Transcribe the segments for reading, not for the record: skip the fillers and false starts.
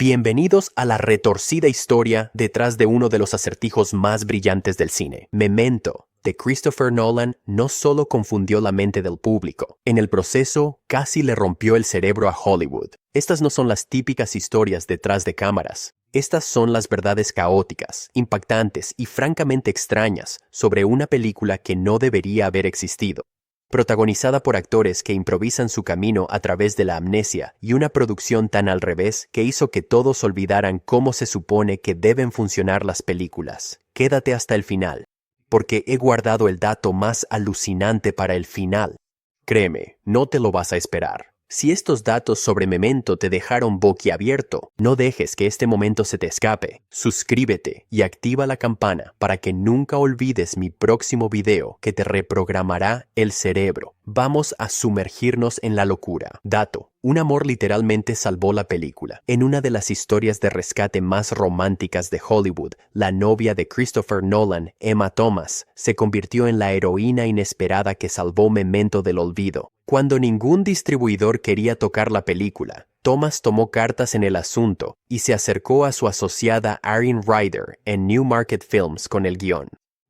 Bienvenidos a la retorcida historia detrás de uno de los acertijos más brillantes del cine. Memento, de Christopher Nolan, no solo confundió la mente del público. En el proceso, casi le rompió el cerebro a Hollywood. Estas no son las típicas historias detrás de cámaras. Estas son las verdades caóticas, impactantes y francamente extrañas sobre una película que no debería haber existido. Protagonizada por actores que improvisan su camino a través de la amnesia y una producción tan al revés que hizo que todos olvidaran cómo se supone que deben funcionar las películas. Quédate hasta el final, porque he guardado el dato más alucinante para el final. Créeme, no te lo vas a esperar. Si estos datos sobre Memento te dejaron boquiabierto, no dejes que este momento se te escape. Suscríbete y activa la campana para que nunca olvides mi próximo video que te reprogramará el cerebro. Vamos a sumergirnos en la locura. Dato: un amor literalmente salvó la película. En una de las historias de rescate más románticas de Hollywood, la novia de Christopher Nolan, Emma Thomas, se convirtió en la heroína inesperada que salvó Memento del olvido. Cuando ningún distribuidor quería tocar la película, Thomas tomó cartas en el asunto y se acercó a su asociada Erin Ryder en Newmarket Films con el guión.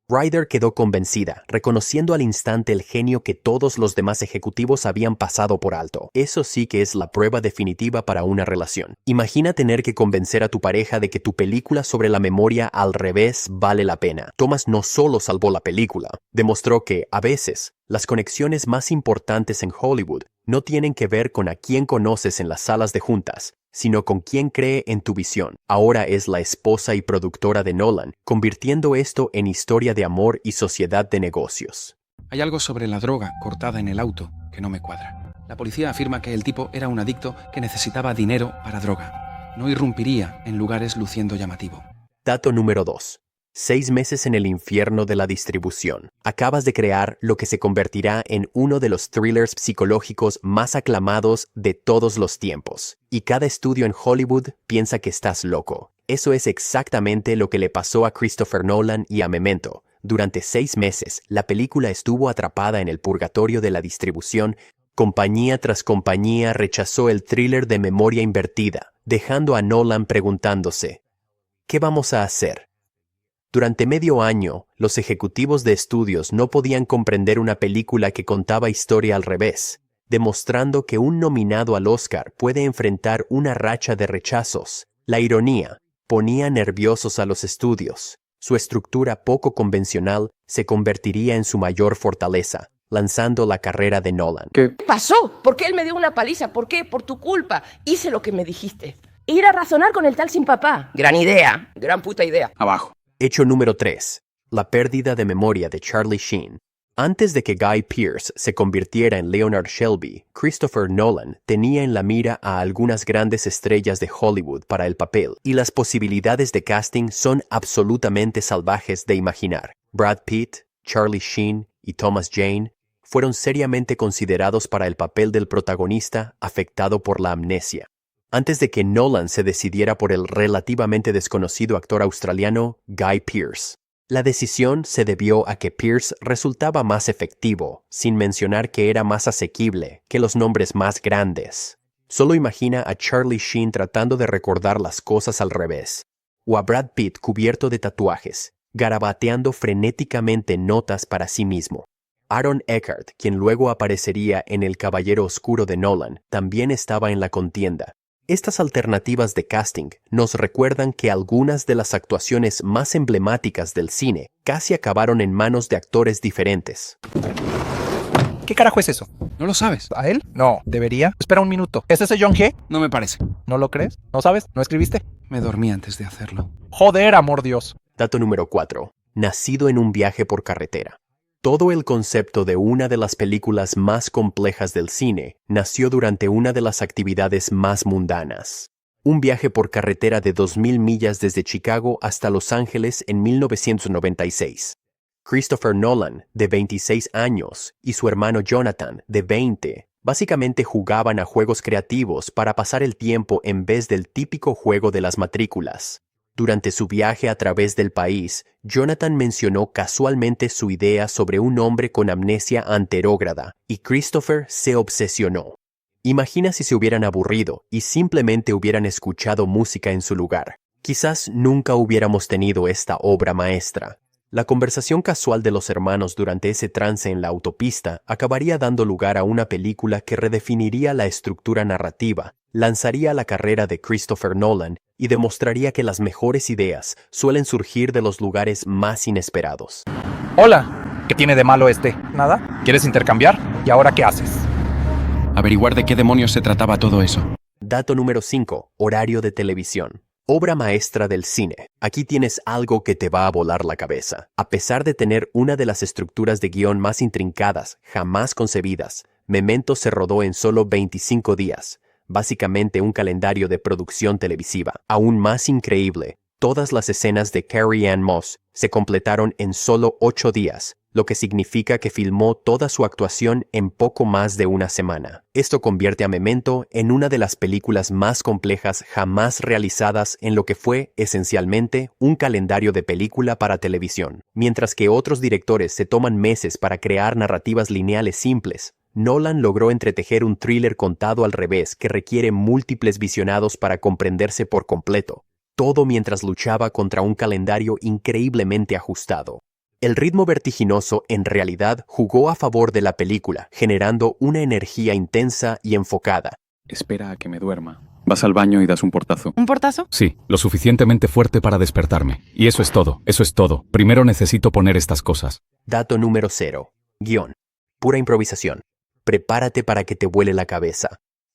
Ryder quedó convencida, reconociendo al instante el genio que todos los demás ejecutivos habían pasado por alto. Eso sí que es la prueba definitiva para una relación. Imagina tener que convencer a tu pareja de que tu película sobre la memoria al revés vale la pena. Thomas no solo salvó la película, demostró que, a veces, las conexiones más importantes en Hollywood no tienen que ver con a quién conoces en las salas de juntas, sino con quién cree en tu visión. Ahora es la esposa y productora de Nolan, convirtiendo esto en historia de amor y sociedad de negocios. Hay algo sobre la droga cortada en el auto que no me cuadra. La policía afirma que el tipo era un adicto que necesitaba dinero para droga. No irrumpiría en lugares luciendo llamativo. Dato número 2. 6 meses en el infierno de la distribución. Acabas de crear lo que se convertirá en uno de los thrillers psicológicos más aclamados de todos los tiempos. Y cada estudio en Hollywood piensa que estás loco. Eso es exactamente lo que le pasó a Christopher Nolan y a Memento. Durante 6 meses, la película estuvo atrapada en el purgatorio de la distribución. Compañía tras compañía rechazó el thriller de memoria invertida, dejando a Nolan preguntándose: ¿qué vamos a hacer? Durante medio año, los ejecutivos de estudios no podían comprender una película que contaba historia al revés, demostrando que un nominado al Oscar puede enfrentar una racha de rechazos. La ironía ponía nerviosos a los estudios. Su estructura poco convencional se convertiría en su mayor fortaleza, lanzando la carrera de Nolan. ¿Qué pasó? ¿Por qué él me dio una paliza? ¿Por qué? Por tu culpa. Hice lo que me dijiste. Ir a razonar con el tal sin papá. Gran idea. Gran puta idea. Abajo. Hecho número 3. La pérdida de memoria de Charlie Sheen. Antes de que Guy Pearce se convirtiera en Leonard Shelby, Christopher Nolan tenía en la mira a algunas grandes estrellas de Hollywood para el papel, y las posibilidades de casting son absolutamente salvajes de imaginar. Brad Pitt, Charlie Sheen y Thomas Jane fueron seriamente considerados para el papel del protagonista afectado por la amnesia. Antes de que Nolan se decidiera por el relativamente desconocido actor australiano Guy Pearce. La decisión se debió a que Pearce resultaba más efectivo, sin mencionar que era más asequible que los nombres más grandes. Solo imagina a Charlie Sheen tratando de recordar las cosas al revés, o a Brad Pitt cubierto de tatuajes, garabateando frenéticamente notas para sí mismo. Aaron Eckhart, quien luego aparecería en El Caballero Oscuro de Nolan, también estaba en la contienda. Estas alternativas de casting nos recuerdan que algunas de las actuaciones más emblemáticas del cine casi acabaron en manos de actores diferentes. ¿Qué carajo es eso? ¿No lo sabes? ¿A él? No, debería. Espera un minuto. ¿Es ese John G? No me parece. ¿No lo crees? ¿No sabes? ¿No escribiste? Me dormí antes de hacerlo. Joder, amor Dios. Dato número 4. Nacido en un viaje por carretera. Todo el concepto de una de las películas más complejas del cine nació durante una de las actividades más mundanas. Un viaje por carretera de 2.000 millas desde Chicago hasta Los Ángeles en 1996. Christopher Nolan, de 26 años, y su hermano Jonathan, de 20, básicamente jugaban a juegos creativos para pasar el tiempo en vez del típico juego de las matrículas. Durante su viaje a través del país, Jonathan mencionó casualmente su idea sobre un hombre con amnesia anterógrada, y Christopher se obsesionó. Imagina si se hubieran aburrido y simplemente hubieran escuchado música en su lugar. Quizás nunca hubiéramos tenido esta obra maestra. La conversación casual de los hermanos durante ese trance en la autopista acabaría dando lugar a una película que redefiniría la estructura narrativa, lanzaría la carrera de Christopher Nolan y demostraría que las mejores ideas suelen surgir de los lugares más inesperados. Hola, ¿qué tiene de malo este? ¿Nada? ¿Quieres intercambiar? ¿Y ahora qué haces? Averiguar de qué demonios se trataba todo eso. Dato número 5. Horario de televisión. Obra maestra del cine. Aquí tienes algo que te va a volar la cabeza. A pesar de tener una de las estructuras de guión más intrincadas jamás concebidas, Memento se rodó en solo 25 días. Básicamente un calendario de producción televisiva. Aún más increíble, todas las escenas de Carrie Ann Moss se completaron en solo 8 días, lo que significa que filmó toda su actuación en poco más de una semana. Esto convierte a Memento en una de las películas más complejas jamás realizadas en lo que fue, esencialmente, un calendario de película para televisión. Mientras que otros directores se toman meses para crear narrativas lineales simples, Nolan logró entretejer un thriller contado al revés que requiere múltiples visionados para comprenderse por completo, todo mientras luchaba contra un calendario increíblemente ajustado. El ritmo vertiginoso en realidad jugó a favor de la película, generando una energía intensa y enfocada. Espera a que me duerma. Vas al baño y das un portazo. ¿Un portazo? Sí, lo suficientemente fuerte para despertarme. Y eso es todo, eso es todo. Primero necesito poner estas cosas. Dato número 0. Guión. Pura improvisación. Prepárate para que te vuele la cabeza.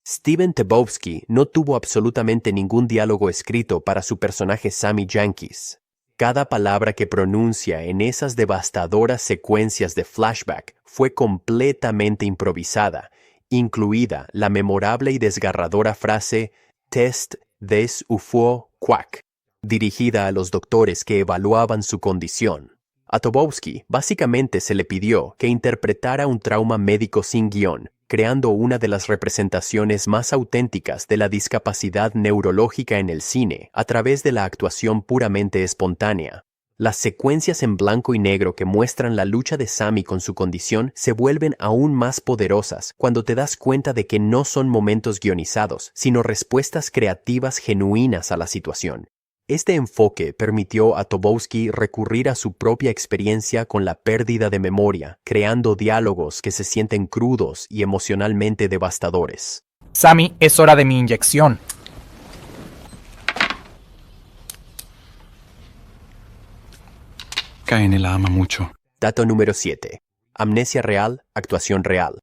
Steven Tebowski no tuvo absolutamente ningún diálogo escrito para su personaje Sammy Jenkins. Cada palabra que pronuncia en esas devastadoras secuencias de flashback fue completamente improvisada, incluida la memorable y desgarradora frase «Test des UFO Quack», dirigida a los doctores que evaluaban su condición. A Tebowski básicamente se le pidió que interpretara un trauma médico sin guión, creando una de las representaciones más auténticas de la discapacidad neurológica en el cine a través de la actuación puramente espontánea. Las secuencias en blanco y negro que muestran la lucha de Sammy con su condición se vuelven aún más poderosas cuando te das cuenta de que no son momentos guionizados, sino respuestas creativas genuinas a la situación. Este enfoque permitió a Tebowski recurrir a su propia experiencia con la pérdida de memoria, creando diálogos que se sienten crudos y emocionalmente devastadores. Sammy, es hora de mi inyección. Caen la ama mucho. Dato número 7. Amnesia real, actuación real.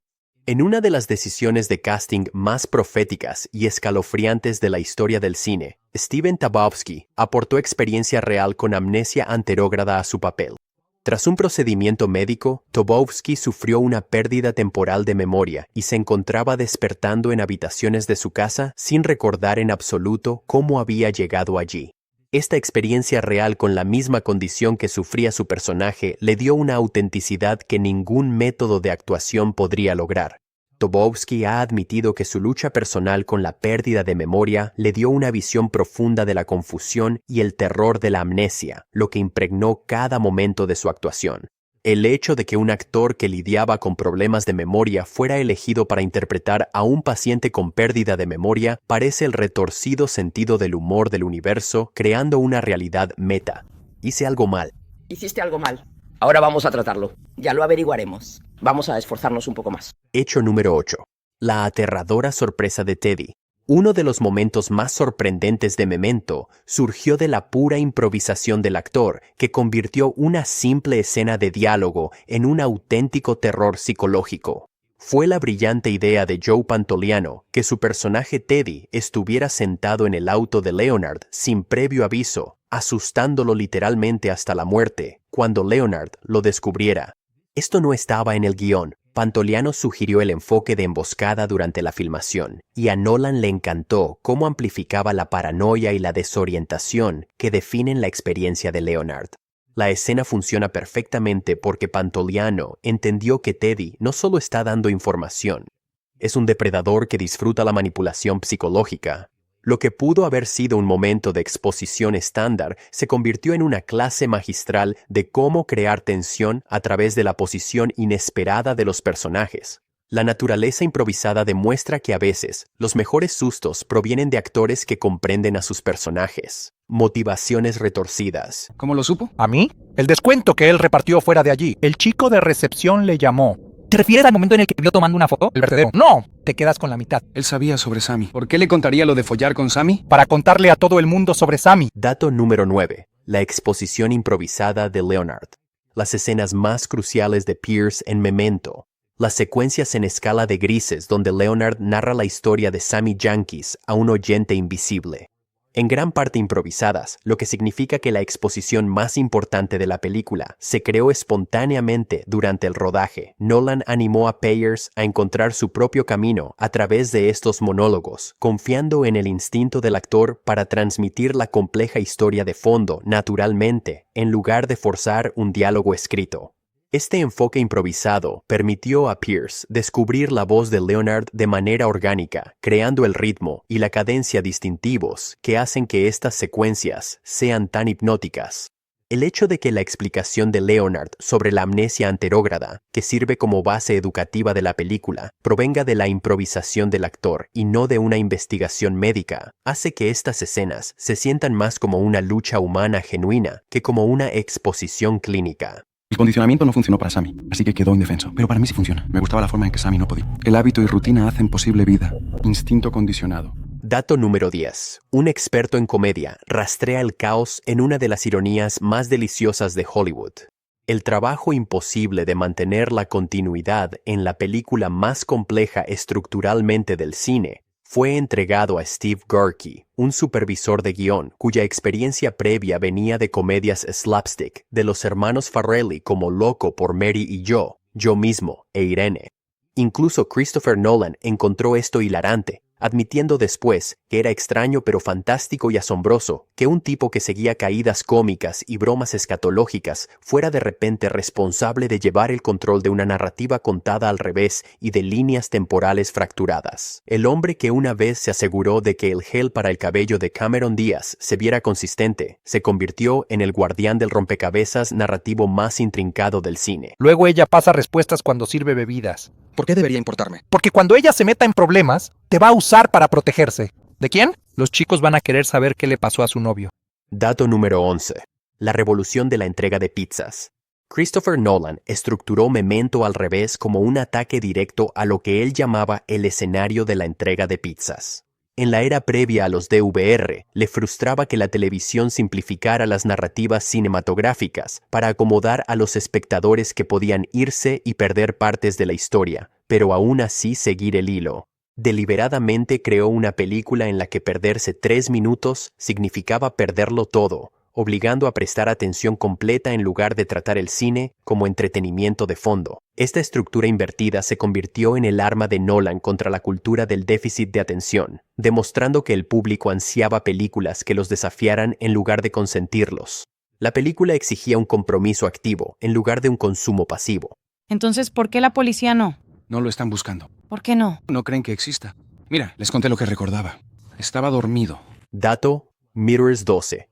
En una de las decisiones de casting más proféticas y escalofriantes de la historia del cine, Steven Tebowski aportó experiencia real con amnesia anterógrada a su papel. Tras un procedimiento médico, Tebowski sufrió una pérdida temporal de memoria y se encontraba despertando en habitaciones de su casa sin recordar en absoluto cómo había llegado allí. Esta experiencia real con la misma condición que sufría su personaje le dio una autenticidad que ningún método de actuación podría lograr. Tebowski ha admitido que su lucha personal con la pérdida de memoria le dio una visión profunda de la confusión y el terror de la amnesia, lo que impregnó cada momento de su actuación. El hecho de que un actor que lidiaba con problemas de memoria fuera elegido para interpretar a un paciente con pérdida de memoria parece el retorcido sentido del humor del universo, creando una realidad meta. Hice algo mal. Hiciste algo mal. Ahora vamos a tratarlo. Ya lo averiguaremos. Vamos a esforzarnos un poco más. Hecho número 8. La aterradora sorpresa de Teddy. Uno de los momentos más sorprendentes de Memento surgió de la pura improvisación del actor, que convirtió una simple escena de diálogo en un auténtico terror psicológico. Fue la brillante idea de Joe Pantoliano que su personaje Teddy estuviera sentado en el auto de Leonard sin previo aviso, asustándolo literalmente hasta la muerte, cuando Leonard lo descubriera. Esto no estaba en el guión. Pantoliano sugirió el enfoque de emboscada durante la filmación, y a Nolan le encantó cómo amplificaba la paranoia y la desorientación que definen la experiencia de Leonard. La escena funciona perfectamente porque Pantoliano entendió que Teddy no solo está dando información, es un depredador que disfruta la manipulación psicológica. Lo que pudo haber sido un momento de exposición estándar se convirtió en una clase magistral de cómo crear tensión a través de la posición inesperada de los personajes. La naturaleza improvisada demuestra que a veces los mejores sustos provienen de actores que comprenden a sus personajes. Motivaciones retorcidas. ¿Cómo lo supo? ¿A mí? El descuento que él repartió fuera de allí. El chico de recepción le llamó. ¿Te refieres al momento en el que te vio tomando una foto? El vertedero. No, te quedas con la mitad. Él sabía sobre Sammy. ¿Por qué le contaría lo de follar con Sammy? Para contarle a todo el mundo sobre Sammy. Dato número 9. La exposición improvisada de Leonard. Las escenas más cruciales de Pierce en Memento. Las secuencias en escala de grises donde Leonard narra la historia de Sammy Jenkins a un oyente invisible. En gran parte improvisadas, lo que significa que la exposición más importante de la película se creó espontáneamente durante el rodaje. Nolan animó a Pierce a encontrar su propio camino a través de estos monólogos, confiando en el instinto del actor para transmitir la compleja historia de fondo naturalmente, en lugar de forzar un diálogo escrito. Este enfoque improvisado permitió a Pierce descubrir la voz de Leonard de manera orgánica, creando el ritmo y la cadencia distintivos que hacen que estas secuencias sean tan hipnóticas. El hecho de que la explicación de Leonard sobre la amnesia anterógrada, que sirve como base educativa de la película, provenga de la improvisación del actor y no de una investigación médica, hace que estas escenas se sientan más como una lucha humana genuina que como una exposición clínica. El condicionamiento no funcionó para Sammy, así que quedó indefenso. Pero para mí sí funciona. Me gustaba la forma en que Sammy no podía. El hábito y rutina hacen posible vida. Instinto condicionado. Dato número 10. Un experto en comedia rastrea el caos en una de las ironías más deliciosas de Hollywood. El trabajo imposible de mantener la continuidad en la película más compleja estructuralmente del cine fue entregado a Steve Garkey, un supervisor de guión cuya experiencia previa venía de comedias slapstick de los hermanos Farrelly como Loco por Mary y Yo mismo e Irene. Incluso Christopher Nolan encontró esto hilarante, admitiendo después que era extraño pero fantástico y asombroso que un tipo que seguía caídas cómicas y bromas escatológicas fuera de repente responsable de llevar el control de una narrativa contada al revés y de líneas temporales fracturadas. El hombre que una vez se aseguró de que el gel para el cabello de Cameron Díaz se viera consistente, se convirtió en el guardián del rompecabezas narrativo más intrincado del cine. Luego ella pasa respuestas cuando sirve bebidas. ¿Por qué debería importarme? Porque cuando ella se meta en problemas, te va a usar para protegerse. ¿De quién? Los chicos van a querer saber qué le pasó a su novio. Dato número 11. La revolución de la entrega de pizzas. Christopher Nolan estructuró Memento al revés como un ataque directo a lo que él llamaba el escenario de la entrega de pizzas. En la era previa a los DVR, le frustraba que la televisión simplificara las narrativas cinematográficas para acomodar a los espectadores que podían irse y perder partes de la historia, pero aún así seguir el hilo. Deliberadamente creó una película en la que perderse 3 minutos significaba perderlo todo, obligando a prestar atención completa en lugar de tratar el cine como entretenimiento de fondo. Esta estructura invertida se convirtió en el arma de Nolan contra la cultura del déficit de atención, demostrando que el público ansiaba películas que los desafiaran en lugar de consentirlos. La película exigía un compromiso activo en lugar de un consumo pasivo. Entonces, ¿por qué la policía no? No lo están buscando. ¿Por qué no? No creen que exista. Mira, les conté lo que recordaba. Estaba dormido. Dato Mirrors 12.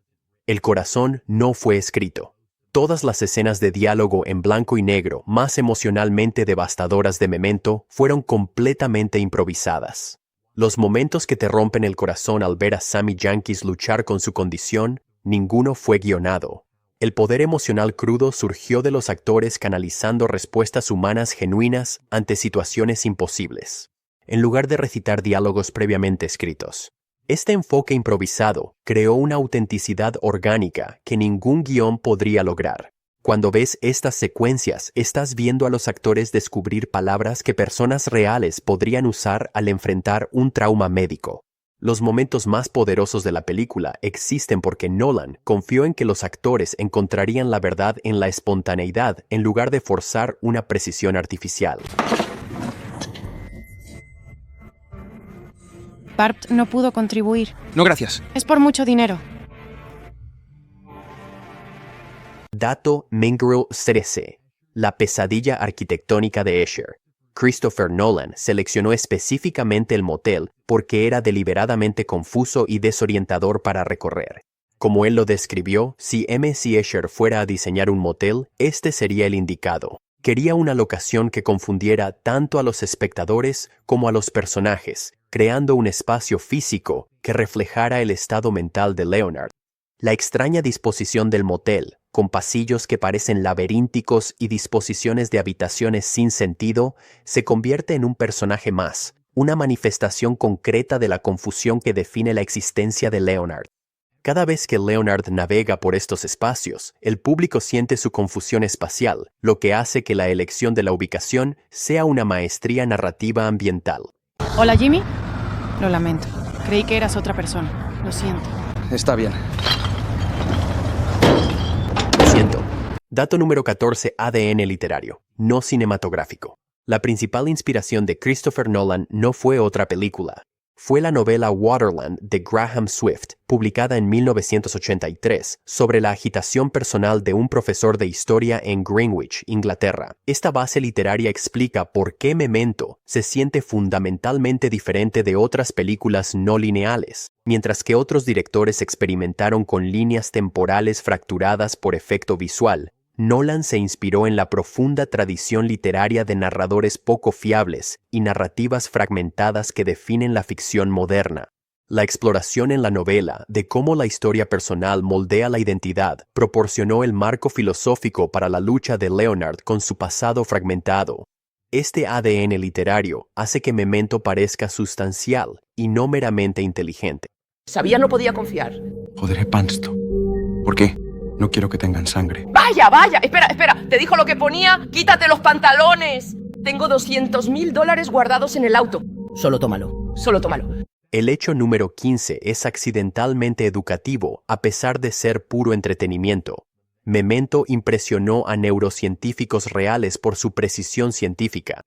El corazón no fue escrito. Todas las escenas de diálogo en blanco y negro más emocionalmente devastadoras de Memento fueron completamente improvisadas. Los momentos que te rompen el corazón al ver a Sammy Jenkins luchar con su condición, ninguno fue guionado. El poder emocional crudo surgió de los actores canalizando respuestas humanas genuinas ante situaciones imposibles, en lugar de recitar diálogos previamente escritos. Este enfoque improvisado creó una autenticidad orgánica que ningún guión podría lograr. Cuando ves estas secuencias, estás viendo a los actores descubrir palabras que personas reales podrían usar al enfrentar un trauma médico. Los momentos más poderosos de la película existen porque Nolan confió en que los actores encontrarían la verdad en la espontaneidad en lugar de forzar una precisión artificial. Bart no pudo contribuir. No, gracias. Es por mucho dinero. Dato Mean Girls 13. La pesadilla arquitectónica de Escher. Christopher Nolan seleccionó específicamente el motel porque era deliberadamente confuso y desorientador para recorrer. Como él lo describió, si M.C. Escher fuera a diseñar un motel, este sería el indicado. Quería una locación que confundiera tanto a los espectadores como a los personajes, creando un espacio físico que reflejara el estado mental de Leonard. La extraña disposición del motel, con pasillos que parecen laberínticos y disposiciones de habitaciones sin sentido, se convierte en un personaje más, una manifestación concreta de la confusión que define la existencia de Leonard. Cada vez que Leonard navega por estos espacios, el público siente su confusión espacial, lo que hace que la elección de la ubicación sea una maestría narrativa ambiental. Hola, Jimmy. Lo lamento. Creí que eras otra persona. Lo siento. Está bien. Lo siento. Dato número 14, ADN literario, no cinematográfico. La principal inspiración de Christopher Nolan no fue otra película. Fue la novela Waterland de Graham Swift, publicada en 1983, sobre la agitación personal de un profesor de historia en Greenwich, Inglaterra. Esta base literaria explica por qué Memento se siente fundamentalmente diferente de otras películas no lineales. Mientras que otros directores experimentaron con líneas temporales fracturadas por efecto visual, Nolan se inspiró en la profunda tradición literaria de narradores poco fiables y narrativas fragmentadas que definen la ficción moderna. La exploración en la novela de cómo la historia personal moldea la identidad proporcionó el marco filosófico para la lucha de Leonard con su pasado fragmentado. Este ADN literario hace que Memento parezca sustancial y no meramente inteligente. Sabía, no podía confiar. Joderé Pansto. ¿Por qué? No quiero que tengan sangre. ¡Vaya, vaya! Espera, ¿te dijo lo que ponía? ¡Quítate los pantalones! Tengo $200,000 guardados en el auto. Solo tómalo. El hecho número 15 es accidentalmente educativo a pesar de ser puro entretenimiento. Memento impresionó a neurocientíficos reales por su precisión científica.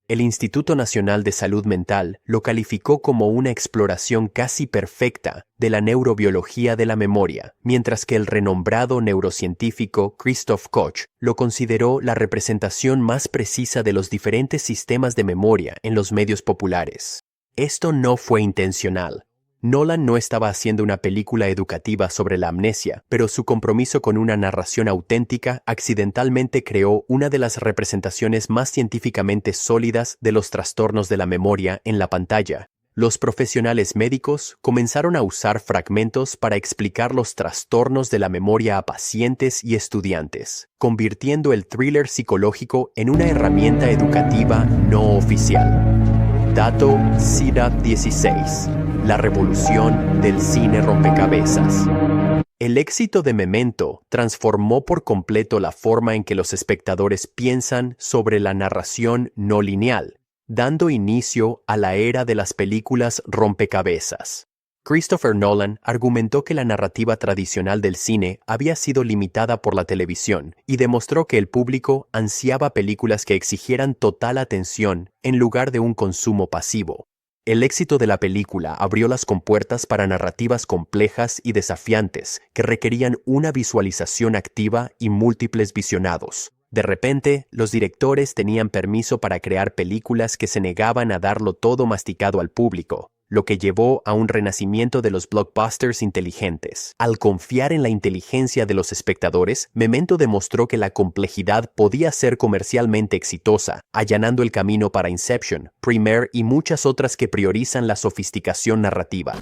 El Instituto Nacional de Salud Mental lo calificó como una exploración casi perfecta de la neurobiología de la memoria, mientras que el renombrado neurocientífico Christoph Koch lo consideró la representación más precisa de los diferentes sistemas de memoria en los medios populares. Esto no fue intencional. Nolan no estaba haciendo una película educativa sobre la amnesia, pero su compromiso con una narración auténtica accidentalmente creó una de las representaciones más científicamente sólidas de los trastornos de la memoria en la pantalla. Los profesionales médicos comenzaron a usar fragmentos para explicar los trastornos de la memoria a pacientes y estudiantes, convirtiendo el thriller psicológico en una herramienta educativa no oficial. Dato CIDAP 16. La revolución del cine rompecabezas. El éxito de Memento transformó por completo la forma en que los espectadores piensan sobre la narración no lineal, dando inicio a la era de las películas rompecabezas. Christopher Nolan argumentó que la narrativa tradicional del cine había sido limitada por la televisión y demostró que el público ansiaba películas que exigieran total atención en lugar de un consumo pasivo. El éxito de la película abrió las compuertas para narrativas complejas y desafiantes que requerían una visualización activa y múltiples visionados. De repente, los directores tenían permiso para crear películas que se negaban a darlo todo masticado al público, lo que llevó a un renacimiento de los blockbusters inteligentes. Al confiar en la inteligencia de los espectadores, Memento demostró que la complejidad podía ser comercialmente exitosa, allanando el camino para Inception, Premiere y muchas otras que priorizan la sofisticación narrativa.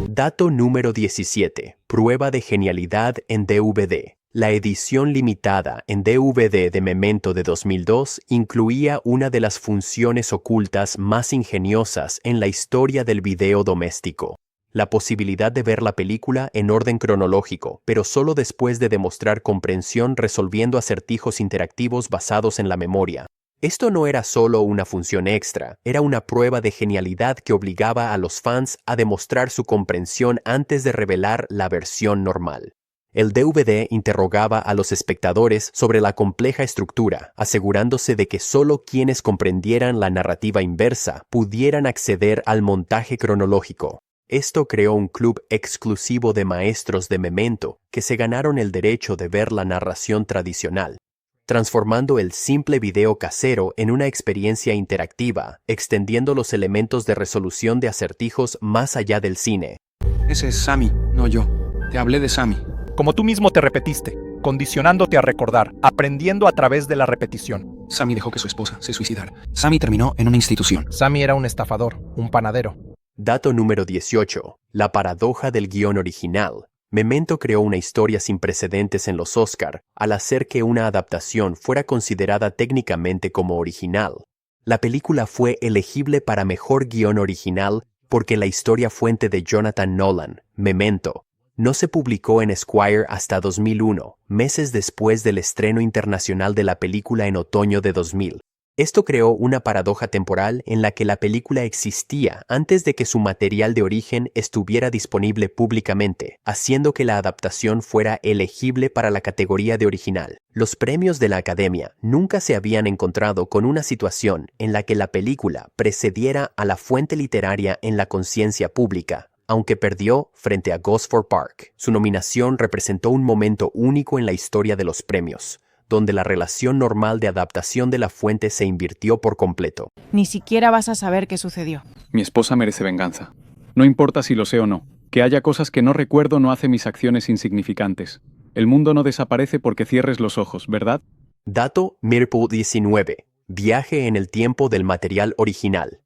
Dato número 17. Prueba de genialidad en DVD. La edición limitada en DVD de Memento de 2002 incluía una de las funciones ocultas más ingeniosas en la historia del video doméstico: la posibilidad de ver la película en orden cronológico, pero solo después de demostrar comprensión resolviendo acertijos interactivos basados en la memoria. Esto no era solo una función extra, era una prueba de genialidad que obligaba a los fans a demostrar su comprensión antes de revelar la versión normal. El DVD interrogaba a los espectadores sobre la compleja estructura, asegurándose de que solo quienes comprendieran la narrativa inversa pudieran acceder al montaje cronológico. Esto creó un club exclusivo de maestros de Memento que se ganaron el derecho de ver la narración tradicional, transformando el simple video casero en una experiencia interactiva, extendiendo los elementos de resolución de acertijos más allá del cine. Ese es Sammy, no yo. Te hablé de Sammy. Como tú mismo te repetiste, condicionándote a recordar, aprendiendo a través de la repetición. Sammy dejó que su esposa se suicidara. Sammy terminó en una institución. Sammy era un estafador, un panadero. Dato número 18. La paradoja del guión original. Memento creó una historia sin precedentes en los Oscar al hacer que una adaptación fuera considerada técnicamente como original. La película fue elegible para mejor guión original porque la historia fuente de Jonathan Nolan, Memento, no se publicó en Esquire hasta 2001, meses después del estreno internacional de la película en otoño de 2000. Esto creó una paradoja temporal en la que la película existía antes de que su material de origen estuviera disponible públicamente, haciendo que la adaptación fuera elegible para la categoría de original. Los premios de la Academia nunca se habían encontrado con una situación en la que la película precediera a la fuente literaria en la conciencia pública, aunque perdió frente a Gosford Park. Su nominación representó un momento único en la historia de los premios, donde la relación normal de adaptación de la fuente se invirtió por completo. Ni siquiera vas a saber qué sucedió. Mi esposa merece venganza. No importa si lo sé o no. Que haya cosas que no recuerdo no hace mis acciones insignificantes. El mundo no desaparece porque cierres los ojos, ¿verdad? Dato Mirple 19. Viaje en el tiempo del material original.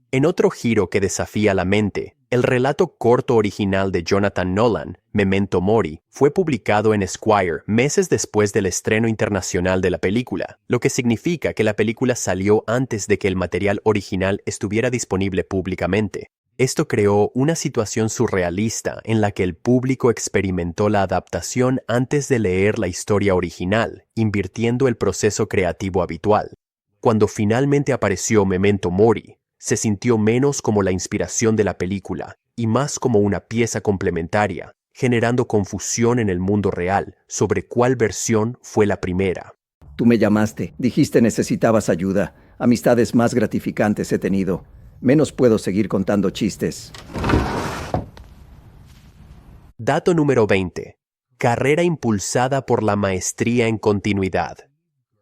En otro giro que desafía la mente, el relato corto original de Jonathan Nolan, Memento Mori, fue publicado en Esquire meses después del estreno internacional de la película, lo que significa que la película salió antes de que el material original estuviera disponible públicamente. Esto creó una situación surrealista en la que el público experimentó la adaptación antes de leer la historia original, invirtiendo el proceso creativo habitual. Cuando finalmente apareció Memento Mori, se sintió menos como la inspiración de la película y más como una pieza complementaria, generando confusión en el mundo real sobre cuál versión fue la primera. Tú me llamaste, dijiste necesitabas ayuda. Amistades más gratificantes he tenido. Menos puedo seguir contando chistes. Dato número 20. Carrera impulsada por la maestría en continuidad.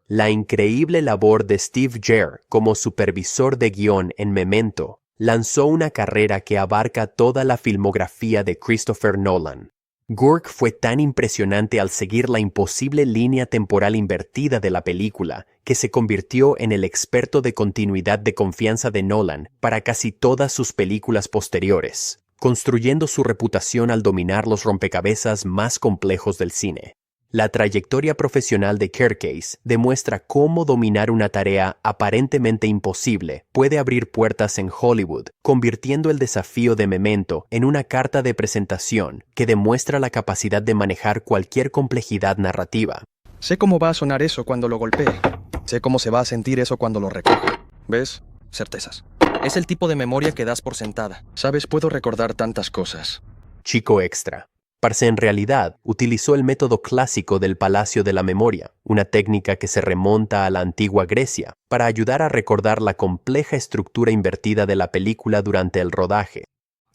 La increíble labor de Steve Gere como supervisor de guión en Memento lanzó una carrera que abarca toda la filmografía de Christopher Nolan. Gurk fue tan impresionante al seguir la imposible línea temporal invertida de la película que se convirtió en el experto de continuidad de confianza de Nolan para casi todas sus películas posteriores, construyendo su reputación al dominar los rompecabezas más complejos del cine. La trayectoria profesional de Kerkes demuestra cómo dominar una tarea aparentemente imposible puede abrir puertas en Hollywood, convirtiendo el desafío de Memento en una carta de presentación que demuestra la capacidad de manejar cualquier complejidad narrativa. Sé cómo va a sonar eso cuando lo golpee. Sé cómo se va a sentir eso cuando lo recoja. ¿Ves? Certezas. Es el tipo de memoria que das por sentada. Sabes, puedo recordar tantas cosas. Chico extra. Parce en realidad utilizó el método clásico del Palacio de la Memoria, una técnica que se remonta a la antigua Grecia, para ayudar a recordar la compleja estructura invertida de la película durante el rodaje.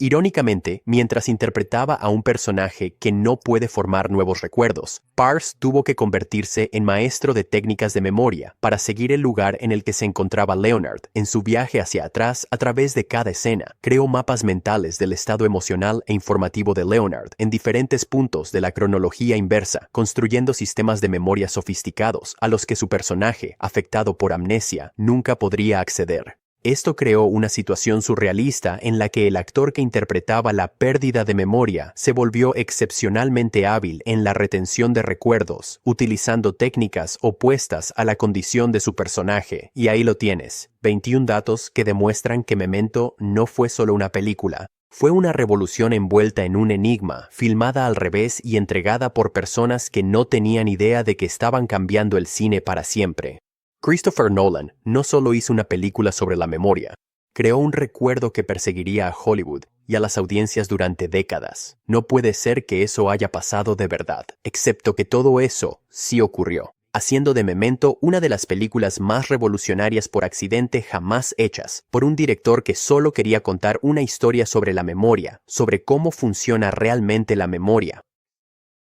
Irónicamente, mientras interpretaba a un personaje que no puede formar nuevos recuerdos, Parse tuvo que convertirse en maestro de técnicas de memoria para seguir el lugar en el que se encontraba Leonard en su viaje hacia atrás a través de cada escena. Creó mapas mentales del estado emocional e informativo de Leonard en diferentes puntos de la cronología inversa, construyendo sistemas de memoria sofisticados a los que su personaje, afectado por amnesia, nunca podría acceder. Esto creó una situación surrealista en la que el actor que interpretaba la pérdida de memoria se volvió excepcionalmente hábil en la retención de recuerdos, utilizando técnicas opuestas a la condición de su personaje. Y ahí lo tienes, 21 datos que demuestran que Memento no fue solo una película. Fue una revolución envuelta en un enigma, filmada al revés y entregada por personas que no tenían idea de que estaban cambiando el cine para siempre. Christopher Nolan no solo hizo una película sobre la memoria, creó un recuerdo que perseguiría a Hollywood y a las audiencias durante décadas. No puede ser que eso haya pasado de verdad, excepto que todo eso sí ocurrió, haciendo de Memento una de las películas más revolucionarias por accidente jamás hechas, por un director que solo quería contar una historia sobre la memoria, sobre cómo funciona realmente la memoria,